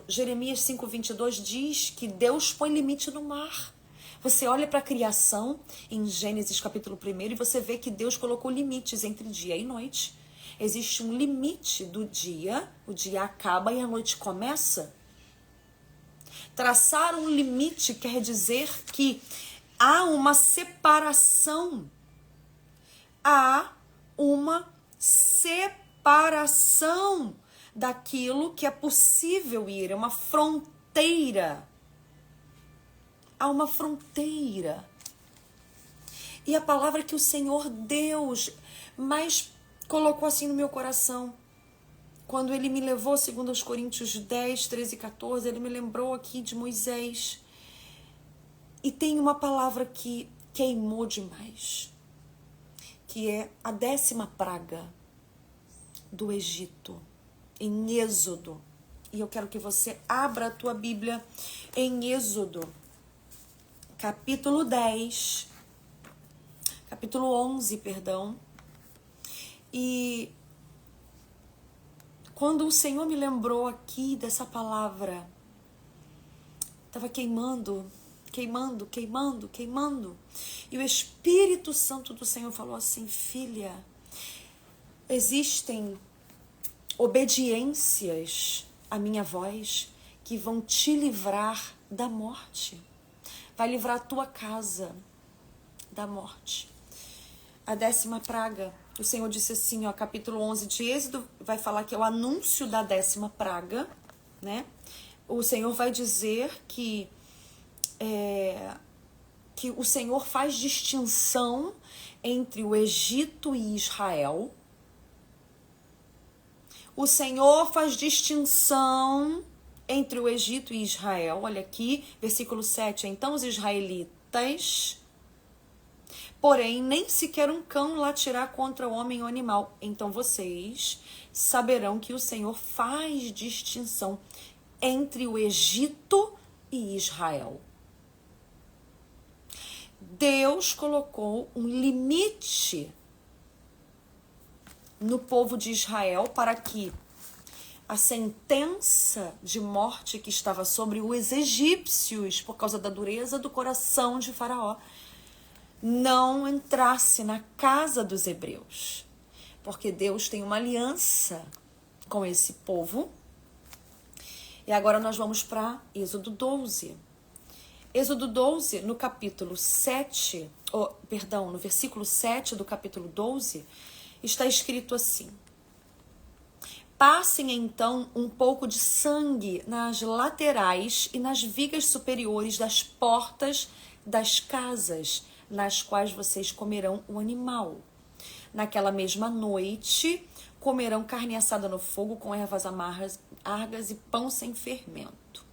Jeremias 5:22 diz que Deus põe limite no mar. Você olha para a criação em Gênesis capítulo 1 e você vê que Deus colocou limites entre dia e noite. Existe um limite do dia, o dia acaba e a noite começa. Traçar um limite quer dizer que há uma separação. Há uma separação daquilo que é possível ir, é uma fronteira. Há uma fronteira. E a palavra que o Senhor Deus mais colocou assim no meu coração, quando ele me levou, segundo aos Coríntios 10, 13 e 14, ele me lembrou aqui de Moisés. E tem uma palavra que queimou demais, que é a 10ª praga do Egito, em Êxodo. E eu quero que você abra a tua Bíblia em Êxodo, capítulo 10, capítulo 11, perdão. E quando o Senhor me lembrou aqui dessa palavra, estava queimando. E o Espírito Santo do Senhor falou assim: filha, existem obediências à minha voz que vão te livrar da morte. Vai livrar a tua casa da morte. A 10ª praga, o Senhor disse assim, ó, capítulo 11 de Êxodo, vai falar que é o anúncio da 10ª praga, né? O Senhor vai dizer que o Senhor faz distinção entre o Egito e Israel. O Senhor faz distinção entre o Egito e Israel. Olha aqui, versículo 7. Então os israelitas, porém, nem sequer um cão latirá contra o homem ou animal. Então vocês saberão que o Senhor faz distinção entre o Egito e Israel. Deus colocou um limite no povo de Israel para que a sentença de morte que estava sobre os egípcios por causa da dureza do coração de Faraó não entrasse na casa dos hebreus, porque Deus tem uma aliança com esse povo. E agora nós vamos para Êxodo 12. Êxodo 12, no capítulo 7, no versículo 7 do capítulo 12, está escrito assim: passem então um pouco de sangue nas laterais e nas vigas superiores das portas das casas, nas quais vocês comerão o animal. Naquela mesma noite, comerão carne assada no fogo com ervas amargas e pão sem fermento.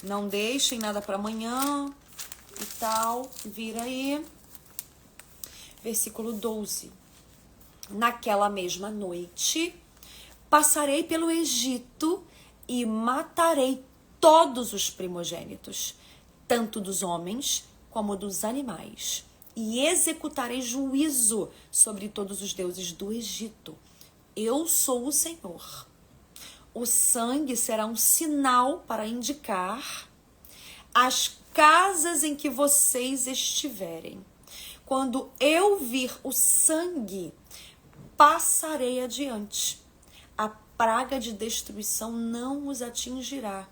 Não deixem nada para amanhã e tal. Vira aí. Versículo 12. Naquela mesma noite, passarei pelo Egito e matarei todos os primogênitos, tanto dos homens como dos animais, e executarei juízo sobre todos os deuses do Egito. Eu sou o Senhor. O sangue será um sinal para indicar as casas em que vocês estiverem. Quando eu vir o sangue, passarei adiante. A praga de destruição não os atingirá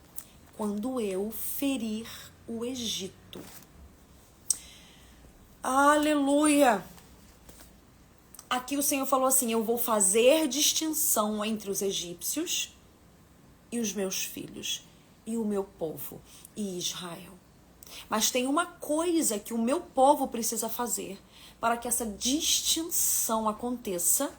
quando eu ferir o Egito. Aleluia! Aqui o Senhor falou assim: eu vou fazer distinção entre os egípcios e os meus filhos, e o meu povo, e Israel. Mas tem uma coisa que o meu povo precisa fazer para que essa distinção aconteça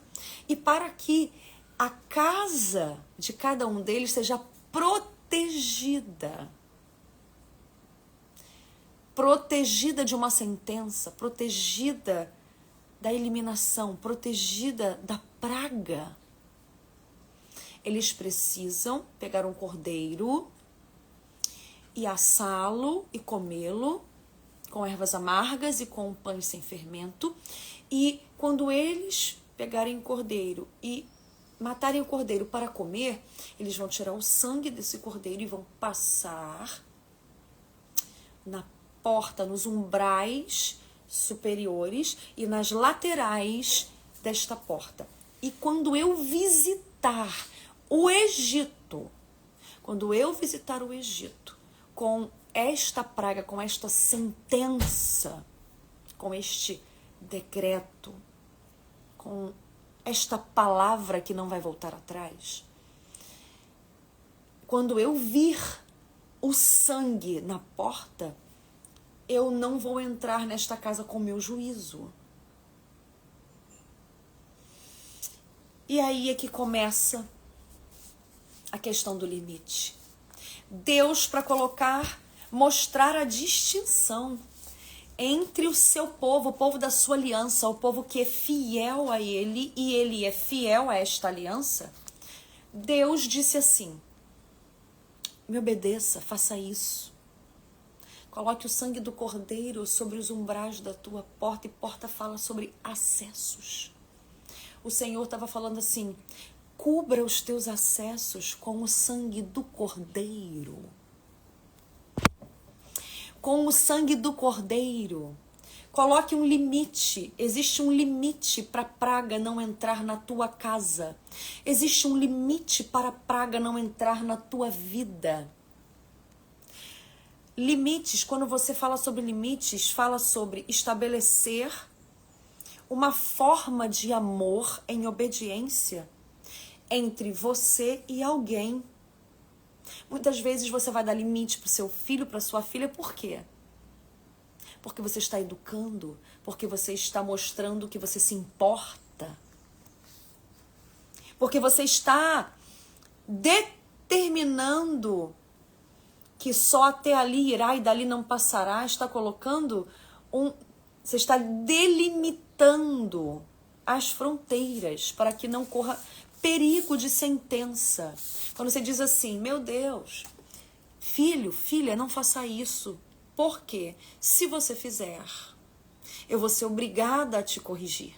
e para que a casa de cada um deles seja protegida. Protegida de uma sentença, protegida da eliminação, protegida da praga. Eles precisam pegar um cordeiro e assá-lo e comê-lo com ervas amargas e com pães sem fermento. E quando eles pegarem o cordeiro e matarem o cordeiro para comer, eles vão tirar o sangue desse cordeiro e vão passar na porta, nos umbrais superiores e nas laterais desta porta. E quando eu visitar o Egito, com esta praga, com esta sentença, com este decreto, com esta palavra que não vai voltar atrás, quando eu vir o sangue na porta, eu não vou entrar nesta casa com meu juízo. E aí é que começa a questão do limite. Deus, para mostrar a distinção entre o seu povo, o povo da sua aliança, o povo que é fiel a ele, e ele é fiel a esta aliança, Deus disse assim: me obedeça, faça isso. Coloque o sangue do cordeiro sobre os umbrais da tua porta, e porta fala sobre acessos. O Senhor estava falando assim: cubra os teus acessos com o sangue do cordeiro. Com o sangue do cordeiro. Coloque um limite. Existe um limite para a praga não entrar na tua casa. Existe um limite para a praga não entrar na tua vida. Limites, quando você fala sobre limites, fala sobre estabelecer uma forma de amor em obediência entre você e alguém. Muitas vezes você vai dar limite para o seu filho, para sua filha, por quê? Porque você está educando, porque você está mostrando que você se importa, porque você está determinando que só até ali irá e dali não passará, está colocando você está delimitando as fronteiras para que não corra perigo de sentença. Quando você diz assim: meu Deus, filho, filha, não faça isso. Por quê? Se você fizer, eu vou ser obrigada a te corrigir.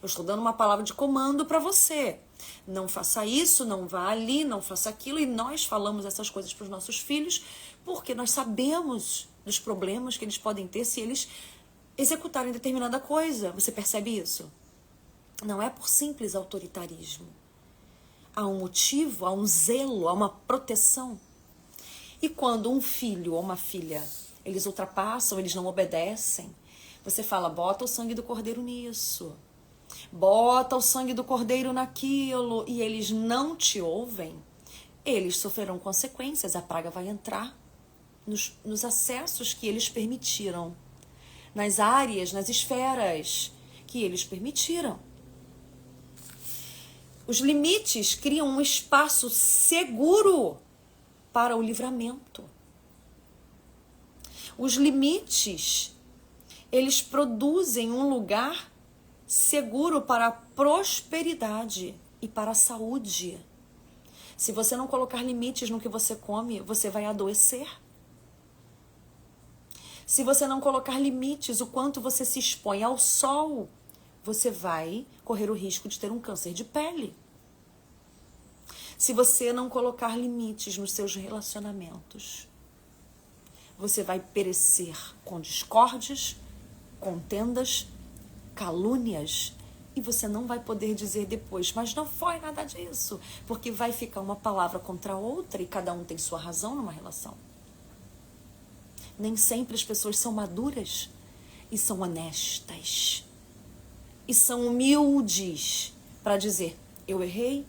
Eu estou dando uma palavra de comando para você. Não faça isso, não vá ali, não faça aquilo. E nós falamos essas coisas para os nossos filhos porque nós sabemos dos problemas que eles podem ter se eles executarem determinada coisa. Você percebe isso? Não é por simples autoritarismo. Há um motivo, há um zelo, há uma proteção. E quando um filho ou uma filha, eles ultrapassam, eles não obedecem, você fala: bota o sangue do cordeiro nisso, bota o sangue do cordeiro naquilo, e eles não te ouvem, eles sofrerão consequências. A praga vai entrar nos acessos que eles permitiram, nas áreas, nas esferas que eles permitiram. Os limites criam um espaço seguro para o livramento. Os limites, eles produzem um lugar seguro para a prosperidade e para a saúde. Se você não colocar limites no que você come, você vai adoecer. Se você não colocar limites, o quanto você se expõe ao sol, você vai correr o risco de ter um câncer de pele. Se você não colocar limites nos seus relacionamentos, você vai perecer com discórdias, contendas, calúnias, e você não vai poder dizer depois: mas não foi nada disso, porque vai ficar uma palavra contra a outra e cada um tem sua razão numa relação. Nem sempre as pessoas são maduras e são honestas e são humildes para dizer: eu errei.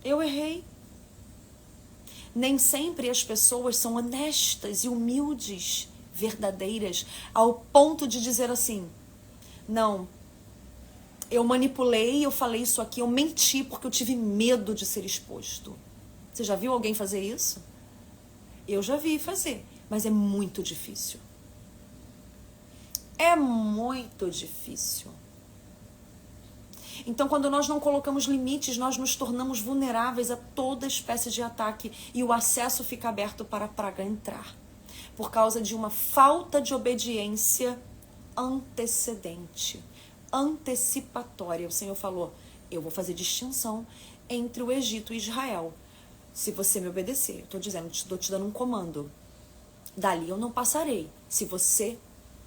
Eu errei. Nem sempre as pessoas são honestas e humildes, verdadeiras, ao ponto de dizer assim: não, eu manipulei, eu falei isso aqui, eu menti porque eu tive medo de ser exposto. Você já viu alguém fazer isso? Eu já vi fazer, mas é muito difícil. É muito difícil. Então, quando nós não colocamos limites, nós nos tornamos vulneráveis a toda espécie de ataque e o acesso fica aberto para a praga entrar, por causa de uma falta de obediência antecedente. antecipatória. O Senhor falou, eu vou fazer distinção entre o Egito e Israel. Se você me obedecer, eu estou dizendo, estou te dando um comando. Dali eu não passarei, se você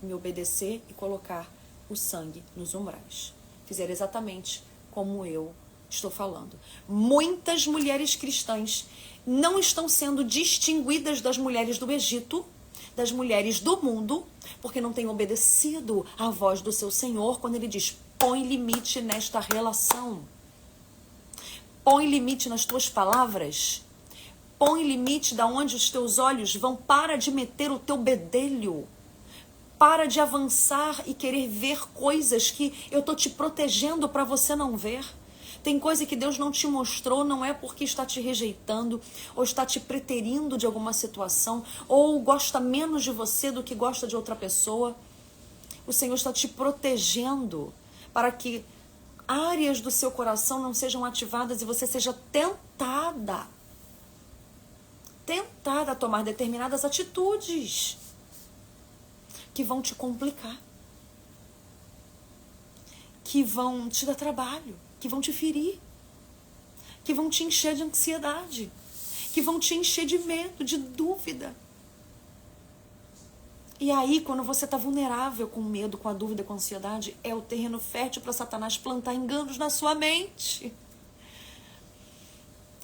me obedecer e colocar o sangue nos umbrais. Fizer exatamente como eu estou falando. Muitas mulheres cristãs não estão sendo distinguidas das mulheres do Egito, das mulheres do mundo, porque não têm obedecido à voz do seu Senhor quando ele diz, põe limite nesta relação. Põe limite nas tuas palavras. Põe limite da onde os teus olhos vão. Para de meter o teu bedelho. Para de avançar e querer ver coisas que eu estou te protegendo para você não ver. Tem coisa que Deus não te mostrou, não é porque está te rejeitando, ou está te preterindo de alguma situação, ou gosta menos de você do que gosta de outra pessoa. O Senhor está te protegendo para que áreas do seu coração não sejam ativadas e você seja tentada a tomar determinadas atitudes que vão te complicar, que vão te dar trabalho, que vão te ferir, que vão te encher de ansiedade, que vão te encher de medo, de dúvida. E aí, quando você está vulnerável com medo, com a dúvida, com a ansiedade, é o terreno fértil para Satanás plantar enganos na sua mente.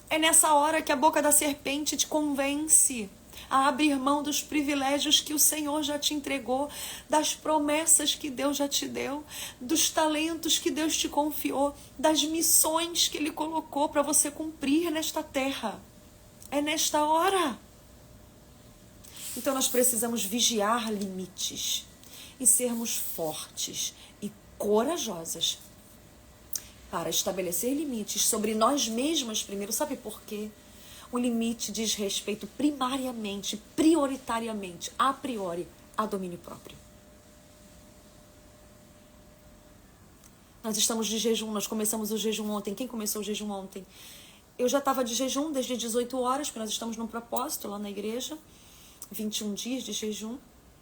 É nessa hora que a boca da serpente te convence a abrir mão dos privilégios que o Senhor já te entregou, das promessas que Deus já te deu, dos talentos que Deus te confiou, das missões que Ele colocou para você cumprir nesta terra. É nesta hora. Então nós precisamos vigiar limites e sermos fortes e corajosas para estabelecer limites sobre nós mesmas primeiro. Sabe por quê? O limite diz respeito primariamente, prioritariamente, a priori, a domínio próprio. Nós estamos de jejum, nós começamos o jejum ontem. Quem começou o jejum ontem? Eu já estava de jejum desde 18 horas, porque nós estamos num propósito lá na igreja. 21 dias de jejum,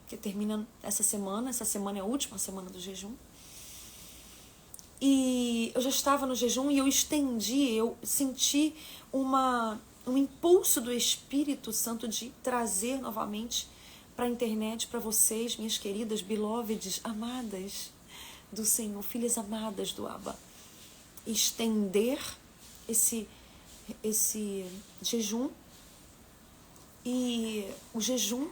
que termina essa semana é a última semana do jejum. E eu já estava no jejum e eu senti um impulso do Espírito Santo de trazer novamente para a internet, para vocês, minhas queridas, beloveds, amadas do Senhor, filhas amadas do Abba, estender esse jejum. E o jejum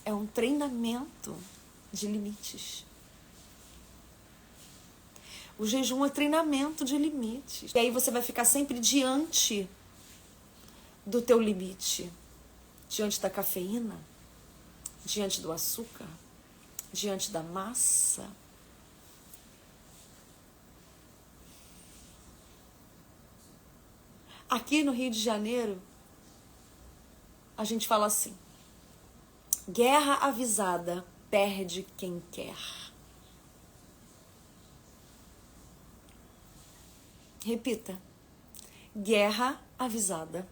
é um treinamento de limites. O jejum é treinamento de limites. E aí você vai ficar sempre diante do teu limite. Diante da cafeína, diante do açúcar, diante da massa. Aqui no Rio de Janeiro, a gente fala assim, guerra avisada perde quem quer. Repita, guerra avisada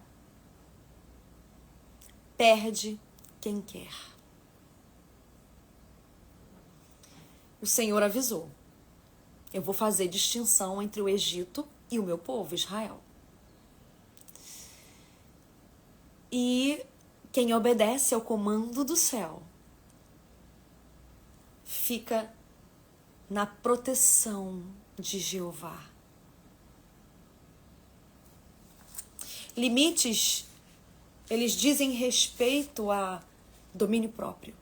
perde quem quer. O Senhor avisou, eu vou fazer distinção entre o Egito e o meu povo, Israel. E quem obedece ao comando do céu fica na proteção de Jeová. Limites, eles dizem respeito a domínio próprio,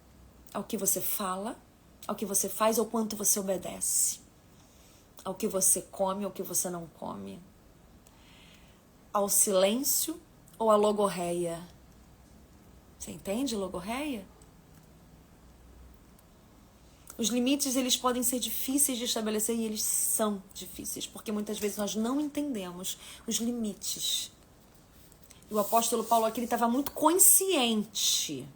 ao que você fala, ao que você faz, ao quanto você obedece, ao que você come, ao que você não come, ao silêncio ou à logorreia. Você entende logorreia? Os limites, eles podem ser difíceis de estabelecer e eles são difíceis, porque muitas vezes nós não entendemos os limites. E o apóstolo Paulo aqui, ele estava muito consciente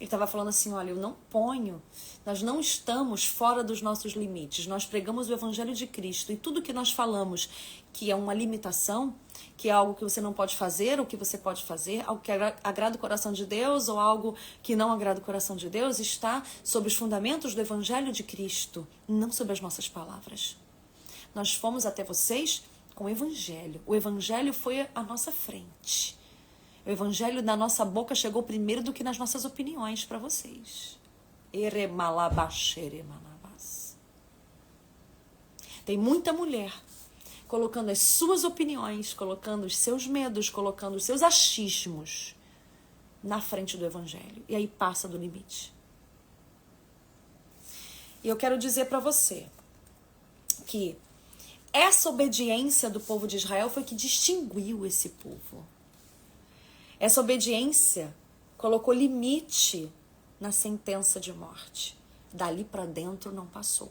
Ele estava falando assim, olha, eu não ponho, nós não estamos fora dos nossos limites, nós pregamos o Evangelho de Cristo e tudo que nós falamos que é uma limitação, que é algo que você não pode fazer, ou que você pode fazer, algo que agrada o coração de Deus, ou algo que não agrada o coração de Deus, está sob os fundamentos do Evangelho de Cristo, não sobre as nossas palavras. Nós fomos até vocês com o Evangelho. O Evangelho foi à nossa frente. O Evangelho na nossa boca chegou primeiro do que nas nossas opiniões para vocês. Tem muita mulher colocando as suas opiniões, colocando os seus medos, colocando os seus achismos na frente do Evangelho. E aí passa do limite. E eu quero dizer para você que essa obediência do povo de Israel foi que distinguiu esse povo. Essa obediência colocou limite na sentença de morte. Dali para dentro não passou.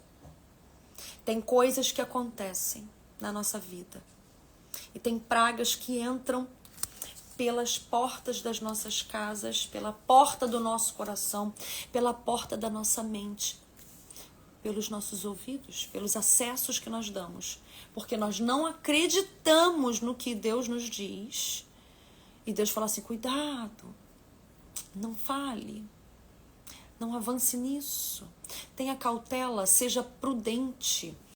Tem coisas que acontecem na nossa vida. E tem pragas que entram pelas portas das nossas casas, pela porta do nosso coração, pela porta da nossa mente, pelos nossos ouvidos, pelos acessos que nós damos. Porque nós não acreditamos no que Deus nos diz. E Deus fala assim, cuidado, não fale, não avance nisso. Tenha cautela, seja prudente.